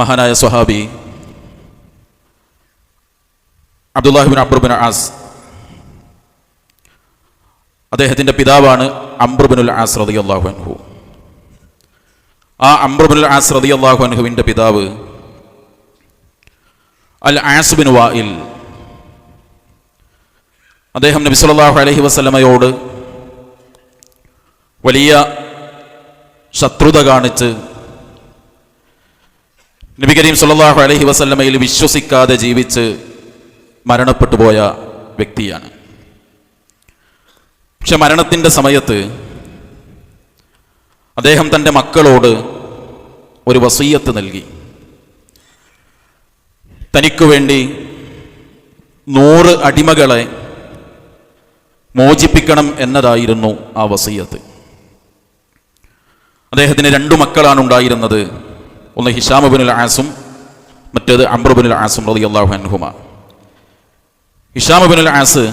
മഹാനായ സ്വഹാബി അബ്ദുല്ലാഹി ഇബ്നു അംർ ഇബ്നു ആസ്, അദ്ദേഹത്തിൻ്റെ പിതാവാണ് അംർ ഇബ്നുൽ ആസ് റളിയല്ലാഹു അൻഹു. ആ അംർ ഇബ്നുൽ ആസ് റളിയല്ലാഹു അൻഹുവിൻ്റെ പിതാവ് അൽ ആസ് ബിൻ വായിൽ, അദ്ദേഹം നബി സല്ലല്ലാഹു അലൈഹി വസല്ലമയോട് വലിയ ശത്രുത കാണിച്ച് നബി കരീം സല്ലല്ലാഹു അലൈഹി വസല്ലമയിൽ വിശ്വസിക്കാതെ ജീവിച്ച് മരണപ്പെട്ടു പോയ വ്യക്തിയാണ്. പക്ഷെ മരണത്തിൻ്റെ സമയത്ത് അദ്ദേഹം തൻ്റെ മക്കളോട് ഒരു വസിയ്യത്ത് നൽകി. തനിക്കു വേണ്ടി 100 അടിമകളെ മോചിപ്പിക്കണം എന്നതായിരുന്നു ആ വസിയ്യത്ത്. അദ്ദേഹത്തിന് 2 മക്കളാണ് ഉണ്ടായിരുന്നത്. ഒന്ന് ഹിശാം ഇബ്നുൽ ആസും മറ്റേത് അംർ ഇബ്നുൽ ആസും റളിയല്ലാഹു അൻഹുമ. ഹിശാം ഇബ്നുൽ ആസ്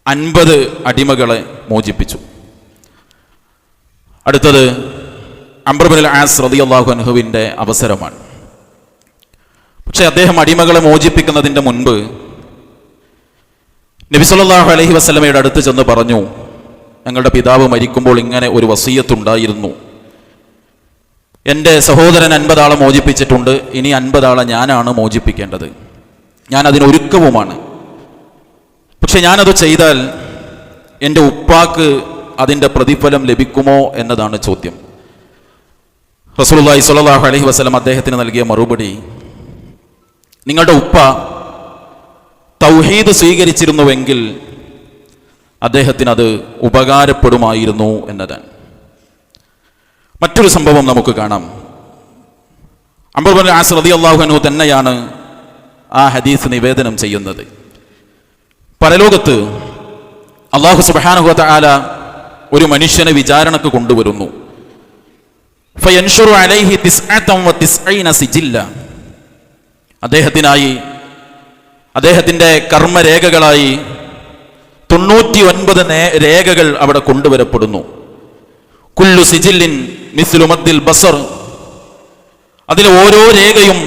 50 അടിമകളെ മോചിപ്പിച്ചു. അടുത്തത് അംർ ഇബ്നുൽ ആസ് റളിയല്ലാഹു അൻഹുവിൻ്റെ അവസരമാണ്. പക്ഷെ അദ്ദേഹം അടിമകളെ മോചിപ്പിക്കുന്നതിൻ്റെ മുൻപ് നബി സല്ലല്ലാഹു അലൈഹി വസല്ലമയുടെ അടുത്ത് ചെന്ന് പറഞ്ഞു, ഞങ്ങളുടെ പിതാവ് മരിക്കുമ്പോൾ ഇങ്ങനെ ഒരു വസിയ്യത്തുണ്ടായിരുന്നു. എൻ്റെ സഹോദരൻ 50 ആളെ മോചിപ്പിച്ചിട്ടുണ്ട്, ഇനി 50 ആളെ ഞാനാണ് മോചിപ്പിക്കേണ്ടത്. ഞാൻ അതിനൊരുക്കവുമാണ്. പക്ഷെ ഞാനത് ചെയ്താൽ എൻ്റെ ഉപ്പാക്ക് അതിൻ്റെ പ്രതിഫലം ലഭിക്കുമോ എന്നതാണ് ചോദ്യം. റസൂലുള്ളാഹി സ്വല്ലല്ലാഹു അലൈഹി വസല്ലം അദ്ദേഹത്തിന് നൽകിയ മറുപടി, നിങ്ങളുടെ ഉപ്പ തൗഹീദ് സ്വീകരിച്ചിരുന്നുവെങ്കിൽ അദ്ദേഹത്തിന് അത് ഉപകാരപ്പെടുമായിരുന്നു എന്നതാണ്. മറ്റൊരു സംഭവം നമുക്ക് കാണാം. അംർ ഇബ്നുൽ ആസ് റളിയല്ലാഹു അൻഹു തന്നെയാണ് ആ ഹദീസ് നിവേദനം ചെയ്യുന്നത്. പരലോകത്ത് അല്ലാഹു സുബ്ഹാനഹു വ തആല ഒരു മനുഷ്യനെ വിചാരണക്ക് കൊണ്ടുവരുന്നു. ഫയൻഷുറു അലൈഹി 99 സിജില്ല. അദ്ദേഹത്തിനായി അദ്ദേഹത്തിൻ്റെ കർമ്മരേഖകളായി 99 രേഖകൾ അവിടെ കൊണ്ടുവരപ്പെടുന്നു. കുല്ലു സിജില്ലിൻ മിസ്ലു മദ്ദിൽ ബസർ. അതിൽ ഓരോ രേഖയും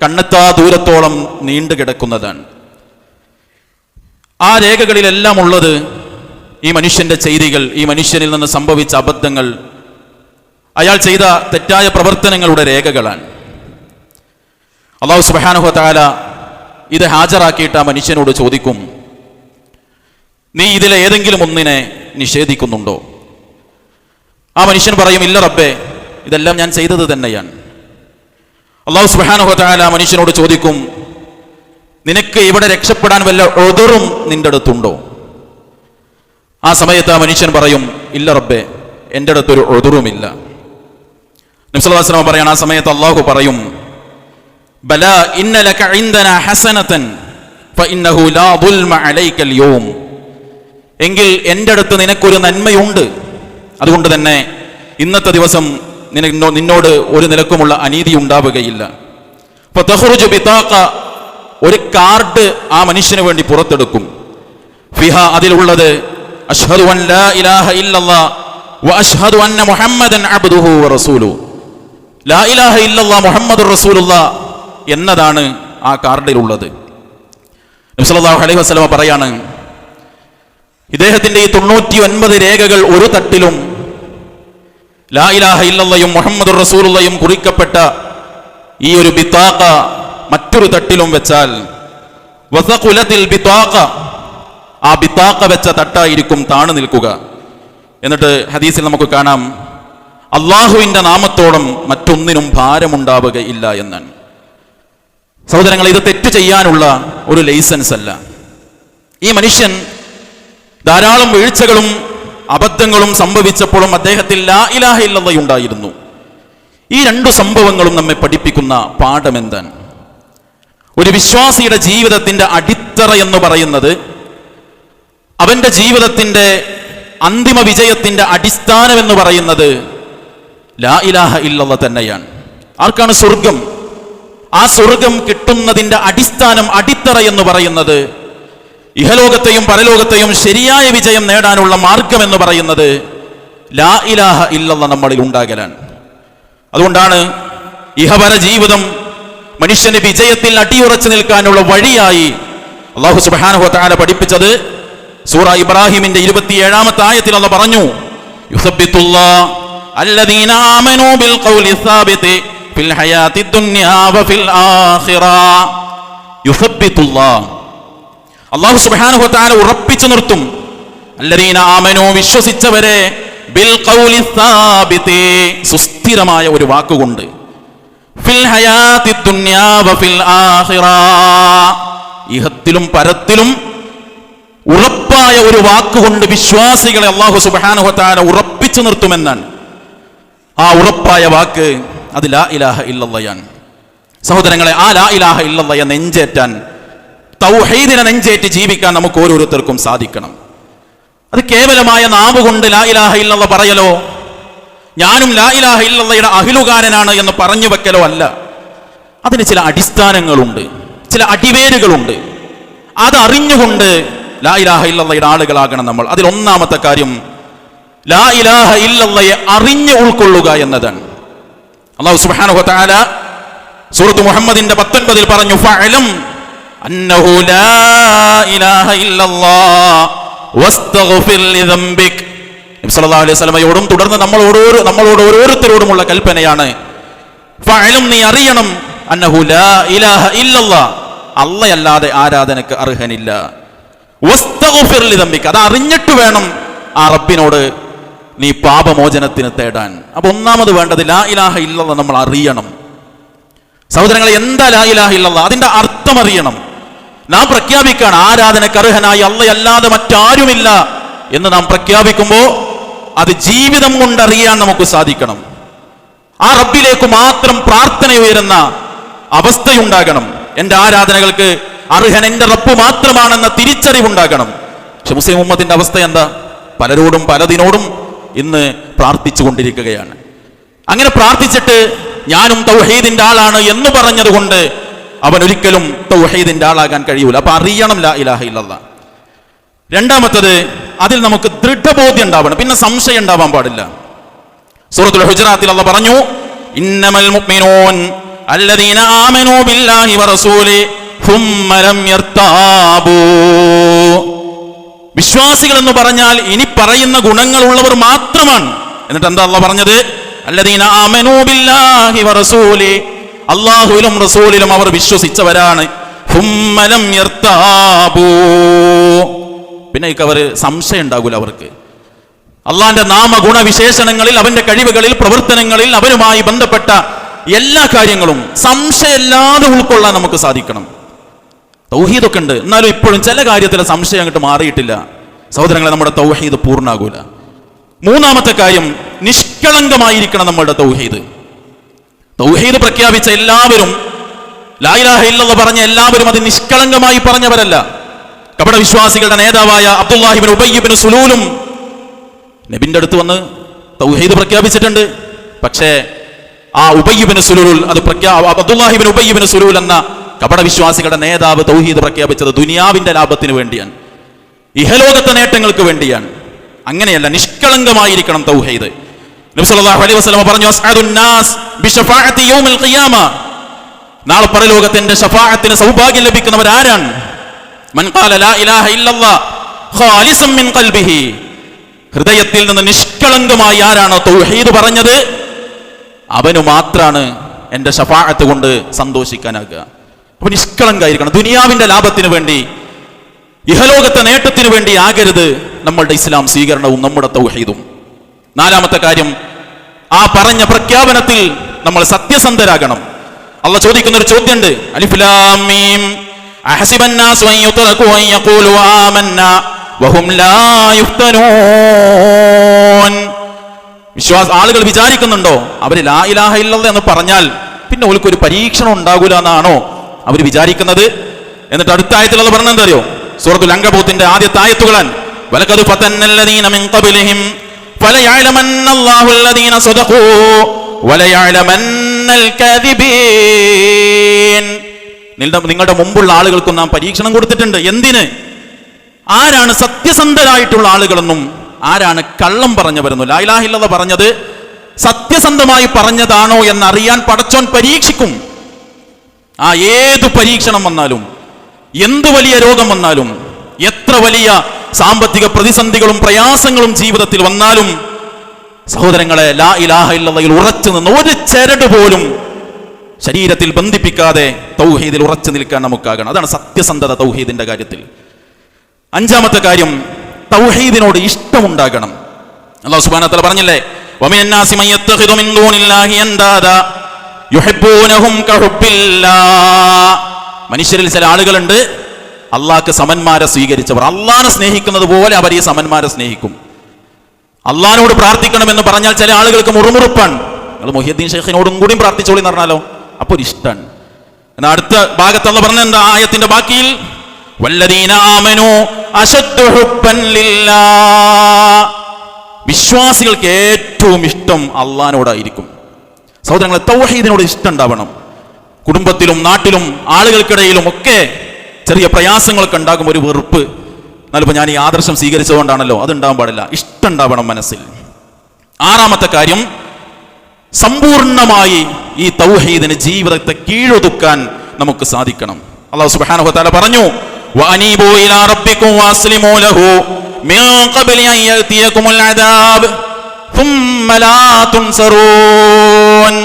കണ്ണെത്താ ദൂരത്തോളം നീണ്ടു കിടക്കുന്നതാണ്. ആ രേഖകളിലെല്ലാം ഉള്ളത് ഈ മനുഷ്യന്റെ ചെയ്തികൾ, ഈ മനുഷ്യനിൽ നിന്ന് സംഭവിച്ച അബദ്ധങ്ങൾ, അയാൾ ചെയ്ത തെറ്റായ പ്രവർത്തനങ്ങളുടെ രേഖകളാണ്. അല്ലാഹു സുബ്ഹാനഹു വ തആല ഇത് ഹാജരാക്കിയിട്ട് ആ മനുഷ്യനോട് ചോദിക്കും, നീ ഇതിലെ ഏതെങ്കിലും ഒന്നിനെ നിഷേധിക്കുന്നുണ്ടോ? ആ മനുഷ്യൻ പറയും, ഇല്ല റബ്ബേ, ഇതെല്ലാം ഞാൻ ചെയ്തത് തന്നെയാണ്. അല്ലാഹു സുബ്ഹാനഹു വ തആല മനുഷ്യനോട് ചോദിക്കും, നിനക്ക് ഇവിടെ രക്ഷപ്പെടാൻ വല്ല ഉദറും നിന്റെ അടുത്തുണ്ടോ? ആ സമയത്ത് ആ മനുഷ്യൻ പറയും, ഇല്ല റബ്ബേ, എൻ്റെ അടുത്തൊരു ഉദറുമില്ല. നബി സല്ലല്ലാഹു അലൈഹി വസല്ലം പറയാണ്, ആ സമയത്ത് അല്ലാഹു പറയും, ബലാ ഇന്ന ലക ഇൻദനാ ഹസനതൻ ഫഇന്നഹു ലാ ദുൽമ അലൈകൽ യൗം. എങ്കിൽ എൻ്റെ അടുത്ത് നിനക്കൊരു നന്മയുണ്ട്, അതുകൊണ്ട് തന്നെ ഇന്നത്തെ ദിവസം നിന്നോട് ഒരു നിലക്കുമുള്ള അനീതി ഉണ്ടാവുകയില്ല. ഫതഖ്റുജു ബിതാഖ, ഒരു കാർഡ് ആ മനുഷ്യന് വേണ്ടി പുറത്തെടുക്കും. ഫിഹ, അതിലുള്ളത് അഷ്ഹദു അൻ ലാ ഇലാഹ ഇല്ലല്ലാഹ് വ അഷ്ഹദു അന്ന മുഹമ്മദൻ അബ്ദുഹു വ റസൂലുഹു. ലാ ഇലാഹ ഇല്ലല്ലാഹ് മുഹമ്മദുർ റസൂലുള്ളാഹ് എന്നതാണ് ആ കാർഡിലുള്ളത്. നബി സല്ലല്ലാഹു അലൈഹി വസല്ലം പറയാണ്, ഇദ്ദേഹത്തിന്റെ ഈ 99 രേഖകൾ ഒരു തട്ടിലും ലാ ഇലാഹ ഇല്ലല്ലാഹും മുഹമ്മദുർ റസൂലുള്ളാഹും കുറിക്കപ്പെട്ട ഈ ഒരു ബിതാഖ മറ്റൊരു തട്ടിലും വെച്ചാൽ വസഖുലത്തിൽ ബിതാഖ, ആ ബിതാഖ വെച്ച തട്ടായിരിക്കും താണു നിൽക്കുക. എന്നിട്ട് ഹദീസിൽ നമുക്ക് കാണാം, അള്ളാഹുവിൻ്റെ നാമത്തോളം മറ്റൊന്നിനും ഭാരമുണ്ടാവുകയില്ല എന്നാണ്. സഹോദരങ്ങൾ, ഇത് തെറ്റ് ചെയ്യാനുള്ള ഒരു ലൈസൻസ് അല്ല. ഈ മനുഷ്യൻ ധാരാളം വീഴ്ചകളും അബദ്ധങ്ങളും സംഭവിച്ചപ്പോഴും അദ്ദേഹത്തിൽ ലാ ഇലാഹ ഇല്ലല്ലാഹ് ഉണ്ടായിരുന്നു. ഈ 2 സംഭവങ്ങളും നമ്മെ പഠിപ്പിക്കുന്ന പാഠം എന്താണ്? ഒരു വിശ്വാസിയുടെ ജീവിതത്തിന്റെ അടിത്തറ എന്ന് പറയുന്നത്, അവന്റെ ജീവിതത്തിന്റെ അന്തിമ വിജയത്തിന്റെ അടിസ്ഥാനം എന്ന് പറയുന്നത് ലാ ഇലാഹ ഇല്ലല്ലാഹ് തന്നെയാണ്. ആർക്കാണ് സ്വർഗം? ആ സ്വർഗം കിട്ടുന്നതിന്റെ അടിസ്ഥാനം, അടിത്തറ എന്ന് പറയുന്നത്, ഇഹലോകത്തെയും പരലോകത്തെയും ശരിയായ വിജയം നേടാനുള്ള മാർഗം എന്ന് പറയുന്നത് ലാ ഇലാഹ ഇല്ലല്ലാഹ് നമ്മളിൽ ഉണ്ടാകലാണ്. അതുകൊണ്ടാണ് ഇഹപര ജീവിതം മനുഷ്യന് വിജയത്തിൽ അടിയുറച്ചു നിൽക്കാനുള്ള വഴിയായി അല്ലാഹു സുബ്ഹാനഹു വ തആല പഠിപ്പിച്ചത് സൂറ ഇബ്രാഹിമിന്റെ 27-ാമത്തെ ആയത്തിൽ അല്ലാഹു പറഞ്ഞു, യുസബ്ബിതുല്ലാഹു അല്ലദീന ആമനൂ ബിൽ ഖൗലി സാബിതി ഫിൽ ഹയാത്തിദ് ദുനിയാ വ ഫിൽ ആഖിറ. യുസബ്ബിതുല്ലാഹു, അല്ലാഹു സുബ്ഹാനഹു വ തആല ഉറപ്പിച്ചു നിർത്തും, അല്ലദീന ആമനൂ, വിശ്വസിച്ചവരെ, ബിൽ ഖൗലി സാബിതി, സുസ്ഥിരമായ ഒരു വാക്കുകൊണ്ട്, ഫിൽ ഹയാത്തിദ് ദുനിയാ വ ഫിൽ ആഖിറ, ഇഹത്തിലും പരത്തിലും ഉറപ്പായ ഒരു വാക്കുകൊണ്ട് വിശ്വാസികളെ അല്ലാഹു സുബ്ഹാനഹു വ തആല ഉറപ്പിച്ചു നിർത്തുമെന്നാണ്. ആ ഉറപ്പായ വാക്ക് അത് ലാ ഇലാഹ ഇല്ലല്ലാഹ്. സഹോദരങ്ങളെ, ആ ലാ ഇലാഹ ഇല്ലല്ലാഹ് നെഞ്ചേറ്റാൻ, തൗഹീദിനെ നെഞ്ചേറ്റ് ജീവിക്കാൻ നമുക്ക് ഓരോരുത്തർക്കും സാധിക്കണം. അത് കേവലമായ നാവ് കൊണ്ട് ലാ ഇലാഹ ഇല്ലല്ലാഹ് പറയലോ, ഞാനും ലാ ഇലാഹ ഇല്ലല്ലാഹയുടെ അഹ്ലുകാരനാണ് എന്ന് പറഞ്ഞു വെക്കലോ അല്ല. അതിന് ചില അടിസ്ഥാനങ്ങളുണ്ട്, ചില അടിവേരുകളുണ്ട്. അതറിഞ്ഞുകൊണ്ട് ലാ ഇലാഹ ഇല്ലല്ലാഹയുടെ ആളുകളാകണം നമ്മൾ. അതിൽ ഒന്നാമത്തെ കാര്യം ലാ ഇലാഹ ഇല്ലല്ലാഹയെ അറിഞ്ഞ് ഉൾക്കൊള്ളുക എന്നതാണ്. അല്ലാഹു സുബ്ഹാനഹു വ തആല സൂറത്ത് മുഹമ്മദിന്റെ 19 പറഞ്ഞു, ഫഅലം അന്നഹു ലാ ഇലാഹ ഇല്ലല്ലാഹ് വസ്തഗ്ഫിർ ലിദംബിക്. നബി സല്ലല്ലാഹു അലൈഹി വസല്ലമയോടും തുടർന്ന് നമ്മളോട് ഓരോരുത്തരോടുമുള്ള കൽപ്പനയാണ്. ഫഅലം, നീ അറിയണം, അന്നഹു ലാ ഇലാഹ ഇല്ലല്ലാഹ്, അല്ലാഹയല്ലാതെ ആരാധനക്ക് അർഹനില്ല. വസ്തഗ്ഫിർ ലിദംബിക്, അത് അറിഞ്ഞിട്ട് വേണം ആ റബ്ബിനോട് നീ പാപമോചനത്തിന് തേടാൻ. അപ്പൊ ഒന്നാമത് വേണ്ടത് ലാ ഇലാഹ ഇല്ലല്ലാഹ് നമ്മൾ അറിയണം. സഹോദരങ്ങളെ, എന്താ ലാ ഇലാഹ ഇല്ലല്ലാഹ്? അതിന്റെ അർത്ഥം അറിയണം. നാം പ്രഖ്യാപിക്കുകയാണ് ആരാധനക്ക് അർഹനായി അല്ലാഹയല്ലാതെ മറ്റാരുമില്ല എന്ന് നാം പ്രഖ്യാപിക്കുമ്പോൾ അത് ജീവിതം കൊണ്ടറിയാൻ നമുക്ക് സാധിക്കണം. ആ റബ്ബിലേക്ക് മാത്രം പ്രാർത്ഥന ഉയരുന്ന അവസ്ഥയുണ്ടാകണം. എൻ്റെ ആരാധനകൾക്ക് അർഹൻ എൻ്റെ റബ്ബ് മാത്രമാണെന്ന തിരിച്ചറിവുണ്ടാകണം. പക്ഷെ മുസ്ലിം ഉമ്മത്തിന്റെ അവസ്ഥ എന്താ? പലരോടും പലതിനോടും ഇന്ന് പ്രാർത്ഥിച്ചു കൊണ്ടിരിക്കുകയാണ്. അങ്ങനെ പ്രാർത്ഥിച്ചിട്ട് ഞാനും തൗഹീദിന്റെ ആളാണ് എന്ന് പറഞ്ഞതുകൊണ്ട് അവൻ ഒരിക്കലും തൗഹീദിന്റെ ആളാകാൻ കഴിയൂല. അപ്പൊ അറിയണം ലാ ഇലാഹ ഇല്ലല്ലാഹ്. രണ്ടാമത്തത്, അതിൽ നമുക്ക് ദൃഢബോധ്യം ഉണ്ടാവണം, പിന്നെ സംശയം ഉണ്ടാവാൻ പാടില്ല. സൂറത്തുൽ ഹുജറാത്തിൽ അല്ലാഹു പറഞ്ഞു, ഇന്നമൽ മുഅ്മിനൂൻ അല്ലദീന ആമനൂ ബില്ലാഹി വറസൂലിഹി സുമ്മ ലം യർതാബൂ. വിശ്വാസികൾ എന്ന് പറഞ്ഞാൽ ഇനി പറയുന്ന ഗുണങ്ങളുള്ളവർ മാത്രമാണ്. എന്നിട്ട് എന്താ അല്ലാഹു പറഞ്ഞത്? അല്ലദീന ആമനൂ ബില്ലാഹി വറസൂലിഹി, അല്ലാഹുവിലും റസൂലിലും അവർ വിശ്വസിച്ചവരാണ്. സുമ്മ ലം യർതാബൂ, പിന്നെ അവർ സംശയം ഉണ്ടാകൂല. അവർക്ക് അള്ളാന്റെ നാമഗുണവിശേഷണങ്ങളിൽ, അവന്റെ കഴിവുകളിൽ, പ്രവർത്തനങ്ങളിൽ, അവരുമായി ബന്ധപ്പെട്ട എല്ലാ കാര്യങ്ങളും സംശയമില്ലാതെ ഉൾക്കൊള്ളാൻ നമുക്ക് സാധിക്കണം. തൗഹീദൊക്കെ ഉണ്ട്, എന്നാലും ഇപ്പോഴും ചില കാര്യത്തിൽ സംശയം അങ്ങോട്ട് മാറിയിട്ടില്ല. സഹോദരങ്ങളെ, നമ്മുടെ തൗഹീദ് പൂർണ്ണാകൂല. മൂന്നാമത്തെ കാര്യം, നിഷ്കളങ്കമായിരിക്കണം നമ്മളുടെ തൗഹീദ്. തൗഹീദ് പ്രഖ്യാപിച്ച എല്ലാവരും, ലാ ഇലാഹ ഇല്ലല്ലാഹ് പറഞ്ഞ എല്ലാവരും അത് നിഷ്കളങ്കമായി പറഞ്ഞവരല്ല. കപട വിശ്വാസികളുടെ നേതാവായ അബ്ദുല്ലാഹി ഇബ്നു ഉബയ്യ് ഇബ്നു സുലൂലും നബിന്റെ അടുത്ത് വന്ന് തൗഹീദ് പ്രഖ്യാപിച്ചിട്ടുണ്ട്. പക്ഷേ ആ ഉബയ്യ് ഇബ്നു സുലൂൽ, അബ്ദുല്ലാഹി ഇബ്നു ഉബയ്യ് ഇബ്നു സുലൂൽ എന്ന കപട വിശ്വാസികളുടെ നേതാവ് തൗഹീദ് പ്രഖ്യാപിച്ചത് ദുനിയാവിന്റെ ലാഭത്തിന് വേണ്ടിയാണ്, ഇഹലോകത്തെ നേട്ടങ്ങൾക്ക് വേണ്ടിയാണ്. അങ്ങനെയല്ല, നിഷ്കളങ്കമായിരിക്കണം തൗഹീദ്. നബി സല്ലല്ലാഹു അലൈഹി വസല്ലം പറഞ്ഞു, അസ്അദുൻ നാസ് ബിശഫാഅത്തി യൗമിൽ ഖിയാമ, നാളെ പരലോകത്തിന്റെ ശഫാഅത്തിന് സൗഭാഗ്യം ലഭിക്കുന്നവർ ആരാണ്? മൻ ഖാല ലാ ഇലാഹ ഇല്ലല്ലാഹ് ഖാലിസൻ മിൻ ഖൽബിഹി, ഹൃദയത്തിൽ നിന്ന് നിഷ്കളങ്കമായി ആരാണോ തൗഹീദ് പറഞ്ഞത് അവനു മാത്രാണ് എൻ്റെ ശഫാഅത്ത് കൊണ്ട് സന്തോഷിക്കാനാകുക. അപ്പൊ നിഷ്കളങ്കായിരിക്കണം. ദുനിയാവിന്റെ ലാഭത്തിന് വേണ്ടി, ഇഹലോകത്തെ നേട്ടത്തിന് വേണ്ടി ആകരുത് നമ്മളുടെ ഇസ്ലാം സ്വീകരണവും നമ്മുടെ തൗഹീദും. നാലാമത്തെ കാര്യം, ആ പറഞ്ഞ പ്രഖ്യാപനത്തിൽ നമ്മൾ സത്യസന്ധരാകണം. അള്ളാഹ് ചോദിക്കുന്ന ഒരു ചോദ്യമുണ്ട്, അലിഫ് ലാം മീം അഹസിബന്നാസു അൻ യുത്റകൂ അൻ യഖൂലു ആമന്നാ വഹും ലാ യുഫ്തനൂൻ. ആളുകൾ വിചാരിക്കുന്നുണ്ടോ അവർ ലാ ഇലാഹ ഇല്ലല്ലാഹ് എന്ന് പറഞ്ഞാൽ പിന്നെ ഓൽക്കൊരു പരീക്ഷണം ഉണ്ടാകൂല എന്നാണോ അവർ വിചാരിക്കുന്നത്? എന്നിട്ട് അടുത്ത ആയത്തിൽ അള്ളാഹ് പറഞ്ഞത് അറിയോ? സൂറത്തുൽ അൻകബൂത്തിന്റെ ആദ്യത്തെ ആയത്തുകളാണ്, വലഖദ് ഫതന്നല്ലദീന മിൻ ഖബ്ലിഹിം ഫലയഅലമന്നല്ലാഹു അല്ലദീന സദഖൂ വലയഅലമന്നൽ കാദിബീൻ. നിങ്ങളുടെ മുമ്പുള്ള ആളുകൾക്കും നാം പരീക്ഷണം കൊടുത്തിട്ടുണ്ട്. എന്തിന്? ആരാണ് സത്യസന്ധരായിട്ടുള്ള ആളുകളെന്നും ആരാണ് കള്ളം പറഞ്ഞവരെന്നും. ലാ ഇലാഹ ഇല്ലല്ലാഹ് പറഞ്ഞത് സത്യസന്ധമായി പറഞ്ഞതാണോ എന്നറിയാൻ പടച്ചോൻ പരീക്ഷിക്കും. ആ ഏതു പരീക്ഷണം വന്നാലും, എന്തു വലിയ രോഗം വന്നാലും, എത്ര വലിയ സാമ്പത്തിക പ്രതിസന്ധികളും പ്രയാസങ്ങളും ജീവിതത്തിൽ വന്നാലും, സഹോദരങ്ങളെ, ലാ ഇലാഹ ഇല്ലല്ലാഹയിൽ ഉറച്ചു നിന്ന് ഒരു ചരട് പോലും ശരീരത്തിൽ ബന്ധിപ്പിക്കാതെ തൗഹീദിൽ ഉറച്ചു നിൽക്കാൻ നമുക്കാകണം. അതാണ് സത്യസന്ധത തൗഹീദിന്റെ കാര്യത്തിൽ. അഞ്ചാമത്തെ കാര്യം, തൗഹീദിനോട് ഇഷ്ടമുണ്ടാകണം. അല്ലാഹു സുബ്ഹാനഹു വ തആല പറഞ്ഞില്ലേ, വമിനൻ നാസി മൻ യത്തഖിദു മിൻ ദൂനില്ലാഹി അൻദാദാ യുഹിബ്ബൂനഹും കഹുബ്ബില്ലാഹ്. മനുഷ്യരിൽ ചില ആളുകളുണ്ട് അള്ളാഹ്ക്ക് സമന്മാരെ സ്വീകരിച്ചവർ. അള്ളാഹിനെ സ്നേഹിക്കുന്നത് പോലെ അവർ ഈ സമന്മാരെ സ്നേഹിക്കും. അള്ളാഹിനോട് പ്രാർത്ഥിക്കണമെന്ന് പറഞ്ഞാൽ ചില ആളുകൾക്ക് മുറുമുറുപ്പാണ്. നിങ്ങൾ മുഹിയുദ്ദീൻ ശൈഖിനോടും കൂടി പ്രാർത്ഥിച്ചോളി എന്ന് പറഞ്ഞാലോ അപ്പോൾ ഒരു ഇഷ്ടമാണ്. എന്നാൽ അടുത്ത ഭാഗത്ത് അള്ളാഹ് പറഞ്ഞ എന്താ? ആയത്തിന്റെ ബാക്കിയിൽ വല്ലദീന ആമനൂ അശദ്ദു ഹുബ്ബൻ ലില്ലാഹ്. വിശ്വാസികൾക്ക് ഏറ്റവും ഇഷ്ടം അള്ളാഹിനോടായിരിക്കും. സഹോദരങ്ങളെ, തൗഹീദിനോട് ഇഷ്ടം ഉണ്ടാവണം. കുടുംബത്തിലും നാട്ടിലും ആളുകൾക്കിടയിലും ഒക്കെ ചെറിയ പ്രയാസങ്ങളൊക്കെ ഉണ്ടാകും, ഒരു വെറുപ്പ്. എന്നാലിപ്പോൾ ഞാൻ ഈ ആദർശം സ്വീകരിച്ചതുകൊണ്ടാണല്ലോ, അതുണ്ടാവാൻ പാടില്ല. ഇഷ്ടം ഉണ്ടാവണം മനസ്സിൽ. ആറാമത്തെ കാര്യം, സമ്പൂർണമായി ഈ തൗഹീദിന് ജീവിതത്തെ കീഴൊതുക്കാൻ നമുക്ക് സാധിക്കണം. അല്ലാഹു സുബ്ഹാനഹു വ തആല പറഞ്ഞു, വഅനീബൂ ഇലാ റബ്ബിക്കും വഅസ്ലിമൂ ലഹു മിൻ ഖബ്ലി അൻ യഅതിയകുമുൽ അദാബ് സുമ്മ ലാ തുൻസറൂൻ.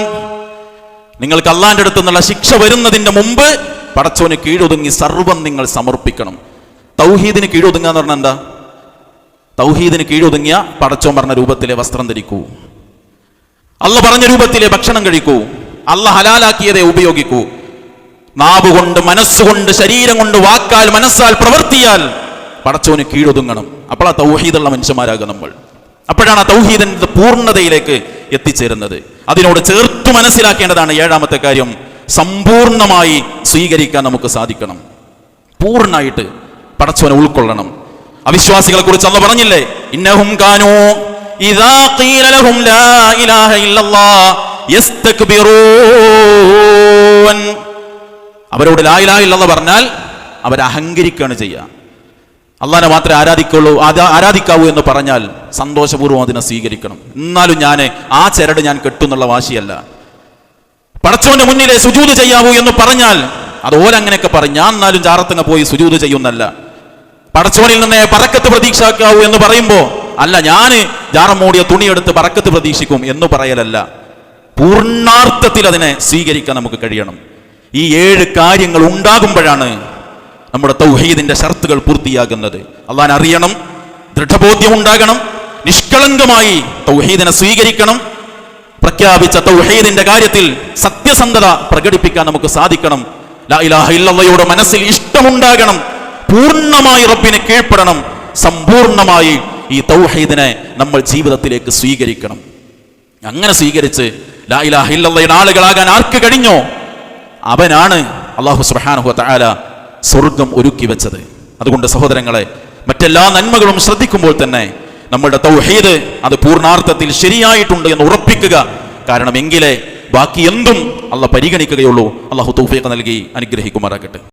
നിങ്ങൾക്ക് അള്ളാന്റെ അടുത്ത് നിന്നുള്ള ശിക്ഷ വരുന്നതിന്റെ മുമ്പ് പടച്ചോന് കീഴൊതുങ്ങി സർവ്വം നിങ്ങൾ സമർപ്പിക്കണം. തൗഹീദിന് കീഴൊതുങ്ങുക എന്ന് പറഞ്ഞാൽ എന്താ? തൗഹീദിന് കീഴൊതുങ്ങിയ പടച്ചോൻ പറഞ്ഞ രൂപത്തിലെ വസ്ത്രം ധരിക്കൂ, അള്ള പറഞ്ഞ രൂപത്തിലെ ഭക്ഷണം കഴിക്കൂ, അള്ള ഹലാലാക്കിയതേ ഉപയോഗിക്കൂ. നാവുകൊണ്ട്, മനസ്സുകൊണ്ട്, ശരീരം കൊണ്ട്, വാക്കാൽ, മനസ്സാൽ, പ്രവർത്തിയാൽ പടച്ചോന് കീഴൊതുങ്ങണം. അപ്പോൾ ആ തൗഹീദുള്ള മനുഷ്യന്മാരാകും നമ്മൾ. അപ്പോഴാണ് ആ തൗഹീദിന്റെ പൂർണ്ണതയിലേക്ക് എത്തിച്ചേരുന്നത്. അതിനോട് ചേർത്ത് മനസ്സിലാക്കേണ്ടതാണ് ഏഴാമത്തെ കാര്യം, സമ്പൂർണമായി സ്വീകരിക്കാൻ നമുക്ക് സാധിക്കണം. പൂർണ്ണമായിട്ട് പടച്ചോനെ ഉൾക്കൊള്ളണം. അവിശ്വാസികളെ കുറിച്ച് അല്ലാഹു പറഞ്ഞില്ലേ, ഇന്നഹും കാനൂ ഇദാ ഖീല ലഹും ലാ ഇലാഹ ഇല്ലല്ലാഹ് യസ്തക്ബിറൂൻ. അവരോട് ലാ ഇലാഹ ഇല്ലല്ലാഹ് പറഞ്ഞാൽ അവർ അഹങ്കരിക്കുകയാണ് ചെയ്യുക. അള്ളാഹനെ മാത്രമേ ആരാധിക്കാവൂ എന്ന് പറഞ്ഞാൽ സന്തോഷപൂർവ്വം അതിനെ സ്വീകരിക്കണം. എന്നാലും ആ ചരട് ഞാൻ കെട്ടുന്നുള്ള വാശിയല്ല. പടച്ചോന്റെ മുന്നിലെ സുജൂദ് ചെയ്യാവൂ എന്ന് പറഞ്ഞാൽ അത് ഓരങ്ങനെയൊക്കെ പറയും, ഞാൻ എന്നാലും ജാറത്തങ്ങ് പോയി സുജൂദ് ചെയ്യുന്നല്ല. പടച്ചോനിൽ നിന്നേ ബറക്കത്ത് പ്രതീക്ഷിക്കാവൂ എന്ന് പറയുമ്പോ അല്ല, ഞാൻ ജാറം മൂടിയ തുണിയെടുത്ത് ബറക്കത്ത് പ്രതീക്ഷിക്കും എന്ന് പറയലല്ല. പൂർണ്ണാർത്ഥത്തിൽ അതിനെ സ്വീകരിക്കാൻ നമുക്ക് കഴിയണം. ഈ 7 കാര്യങ്ങൾ ഉണ്ടാകുമ്പോഴാണ് നമ്മുടെ തൗഹീദിന്റെ ഷർത്തുകൾ പൂർത്തിയാകുന്നത്. അള്ളാഹനെ അറിയണം, ദൃഢബോധ്യം ഉണ്ടാകണം, നിഷ്കളങ്കമായി തൗഹീദിനെ സ്വീകരിക്കണം, പ്രഖ്യാപിച്ച തൗഹീദിന്റെ കാര്യത്തിൽ സത്യസന്ധത പ്രകടിപ്പിക്കാൻ നമുക്ക് സാധിക്കണം. ലാ ഇലാഹ ഇല്ലല്ലാഹയുടെ മനസ്സിൽ ഇഷ്ടമുണ്ടാകണം, പൂർണ്ണമായി റബ്ബിനെ കീഴ്പ്പെടണം, സമ്പൂർണ്ണമായി ഈ തൗഹീദിനെ നമ്മൾ ജീവിതത്തിലേക്ക് സ്വീകരിക്കണം. അങ്ങനെ സ്വീകരിച്ച് ലാ ഇലാഹ ഇല്ലല്ലാഹയുടെ ആളുകളാകാൻ ആർക്ക് കഴിഞ്ഞോ അവനാണ് അല്ലാഹു സുബ്ഹാനഹു വ തആല സ്വർഗം ഒരുക്കി വെച്ചത്. അതുകൊണ്ട് സഹോദരങ്ങളെ, മറ്റെല്ലാ നന്മകളും ശ്രദ്ധിക്കുമ്പോൾ തന്നെ നമ്മളുടെ തൗഹീദ് അത് പൂർണ്ണാർത്ഥത്തിൽ ശരിയായിട്ടുണ്ട് എന്ന് ഉറപ്പിക്കുക. കാരണം എങ്കിലേ ബാക്കി എന്തും അള്ളാഹ് പരിഗണിക്കുകയുള്ളൂ. അല്ലാഹു തൗഫീഖ് നൽകി അനുഗ്രഹിക്കുമാറാകട്ടെ.